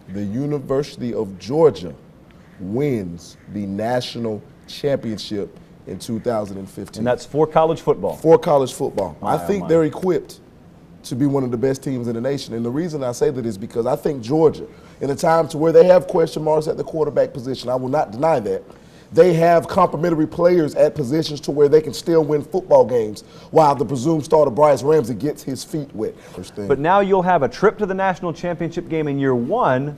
the University of Georgia wins the national championship in 2015. And that's for college football. For college football. My, I think my. they're equipped to be one of the best teams in the nation. And the reason I say that is because I think Georgia, in a time to where they have question marks at the quarterback position, I will not deny that, they have complementary players at positions to where they can still win football games while the presumed starter Bryce Ramsey gets his feet wet. But now you'll have a trip to the national championship game in year one,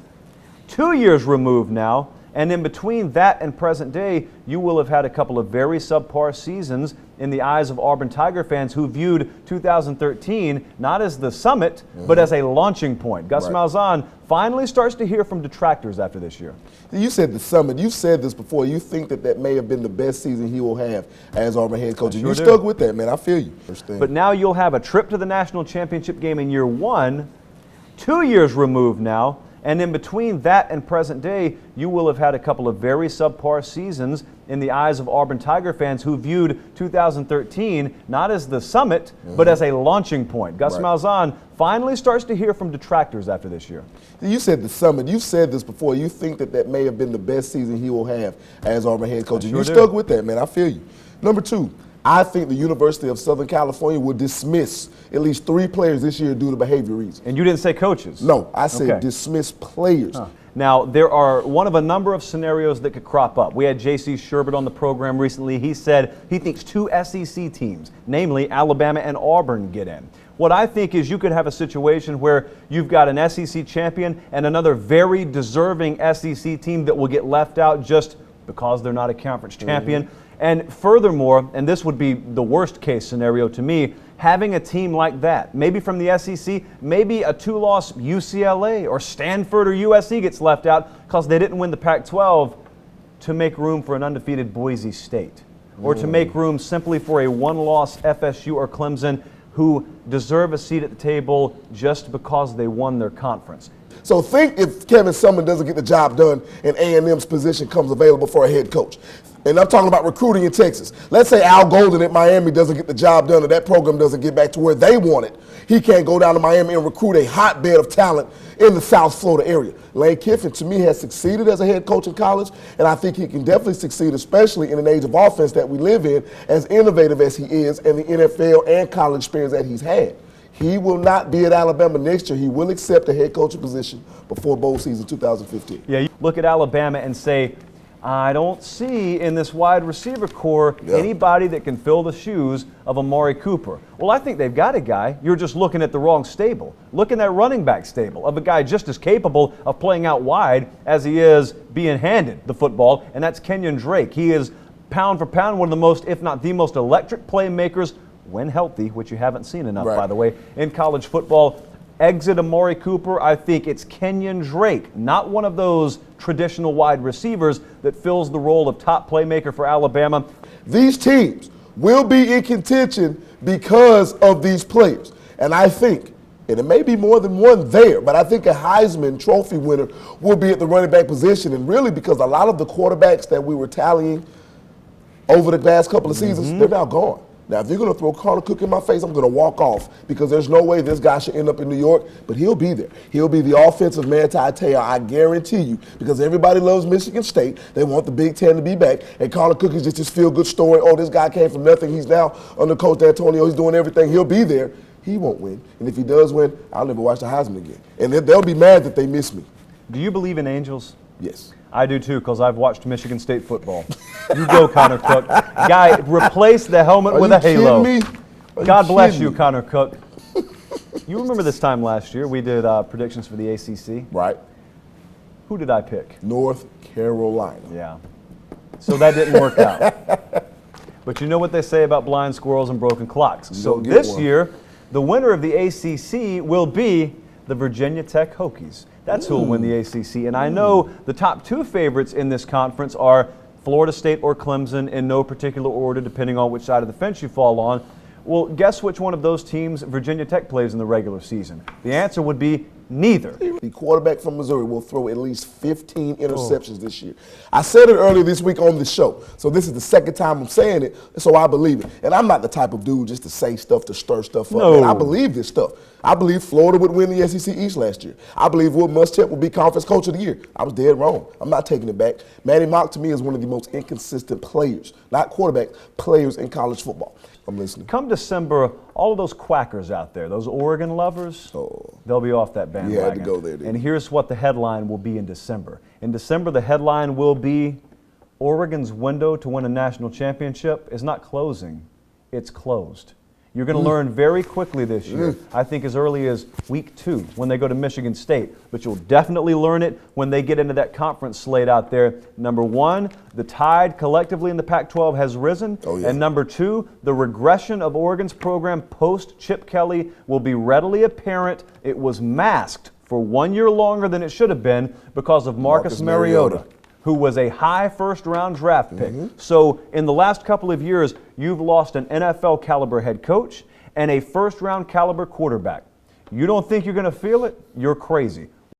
2 years removed now, and in between that and present day, you will have had a couple of very subpar seasons in the eyes of Auburn Tiger fans who viewed 2013 not as the summit, but as a launching point. Gus Malzahn finally starts to hear from detractors after this year. You said the summit. You said this before. You think that that may have been the best season he will have as Auburn head coach. You stuck with that, man. I feel you. But now you'll have a trip to the national championship game in year one, 2 years removed now, and in between that and present day, you will have had a couple of very subpar seasons in the eyes of Auburn Tiger fans who viewed 2013 not as the summit, but as a launching point. Gus Malzahn finally starts to hear from detractors after this year. You said the summit. You said this before. You think that that may have been the best season he will have as Auburn head coach. You stuck with that, man. I feel you. Number two, I think the University of Southern California will dismiss at least 3 players this year due to behavior reasons. And you didn't say coaches? No, I said dismiss players. Now, there are one of a number of scenarios that could crop up. We had J.C. Sherbert on the program recently. He said he thinks 2 SEC teams, namely Alabama and Auburn, get in. What I think is you could have a situation where you've got an SEC champion and another very deserving SEC team that will get left out just because they're not a conference champion. And furthermore, and this would be the worst case scenario to me, having a team like that, maybe from the SEC, maybe a 2-loss UCLA or Stanford or USC gets left out because they didn't win the Pac-12, to make room for an undefeated Boise State, or to make room simply for a 1-loss FSU or Clemson who deserve a seat at the table just because they won their conference. So think if Kevin Sumlin doesn't get the job done and A&M's position comes available for a head coach. And I'm talking about recruiting in Texas. Let's say Al Golden at Miami doesn't get the job done, or that program doesn't get back to where they want it. He can't go down to Miami and recruit a hotbed of talent in the South Florida area. Lane Kiffin, to me, has succeeded as a head coach in college, and I think he can definitely succeed, especially in an age of offense that we live in, as innovative as he is, and the NFL and college experience that he's had. He will not be at Alabama next year. He will accept a head coaching position before bowl season 2015. Yeah, you look at Alabama and say, I don't see in this wide receiver core anybody that can fill the shoes of Amari Cooper. Well, I think they've got a guy. You're just looking at the wrong stable. Look in that running back stable of a guy just as capable of playing out wide as he is being handed the football, and that's Kenyon Drake. He is pound for pound one of the most, if not the most electric playmakers when healthy, which you haven't seen enough, by the way, in college football. Exit Amari Cooper, I think it's Kenyon Drake, not one of those traditional wide receivers that fills the role of top playmaker for Alabama. These teams will be in contention because of these players. And I think, and it may be more than one there, but I think a Heisman Trophy winner will be at the running back position. And really because a lot of the quarterbacks that we were tallying over the last couple of seasons, they're now gone. Now, if you're going to throw Connor Cook in my face, I'm going to walk off because there's no way this guy should end up in New York, but he'll be there. He'll be the offensive man to Italia, I guarantee you, because everybody loves Michigan State. They want the Big Ten to be back, and Connor Cook is just this feel-good story. Oh, this guy came from nothing. He's now under Coach D'Antonio. He's doing everything. He'll be there. He won't win, and if he does win, I'll never watch the Heisman again. And they'll be mad that they miss me. Do you believe in angels? Yes. I do too, because I've watched Michigan State football. You go, Connor Cook. Guy, replace the helmet with a halo. God bless you, Connor Cook. You remember this time last year, we did predictions for the ACC. Right. Who did I pick? North Carolina. Yeah. So that didn't work out. But you know what they say about blind squirrels and broken clocks. So this year, the winner of the ACC will be the Virginia Tech Hokies. That's who will win the ACC. And I know the top 2 favorites in this conference are Florida State or Clemson in no particular order, depending on which side of the fence you fall on. Well, guess which one of those teams Virginia Tech plays in the regular season? The answer would be Neither. The quarterback from Missouri will throw at least 15 interceptions this year. I said it earlier this week on the show, so this is the second time I'm saying it, so I believe it. And I'm not the type of dude just to say stuff to stir stuff up. No. Man, I believe this stuff. I believe Florida would win the SEC East last year. I believe Will Muschamp would be Conference Coach of the Year. I was dead wrong. I'm not taking it back. Matty Mock, to me, is one of the most inconsistent players, not quarterbacks, players in college football. I'm listening. Come December, all of those quackers out there, those Oregon lovers, they'll be off that bandwagon. Yeah, I had to go there, and here's what the headline will be in December. In December, the headline will be, Oregon's window to win a national championship is not closing, it's closed. You're going to learn very quickly this year, I think as early as week 2 when they go to Michigan State. But you'll definitely learn it when they get into that conference slate out there. Number 1, the tide collectively in the Pac-12 has risen. And number 2, the regression of Oregon's program post-Chip Kelly will be readily apparent. It was masked for 1 year longer than it should have been because of Marcus Mariota, who was a high first-round draft pick. So in the last couple of years, you've lost an NFL caliber head coach and a first-round caliber quarterback. You don't think you're going to feel it? You're crazy.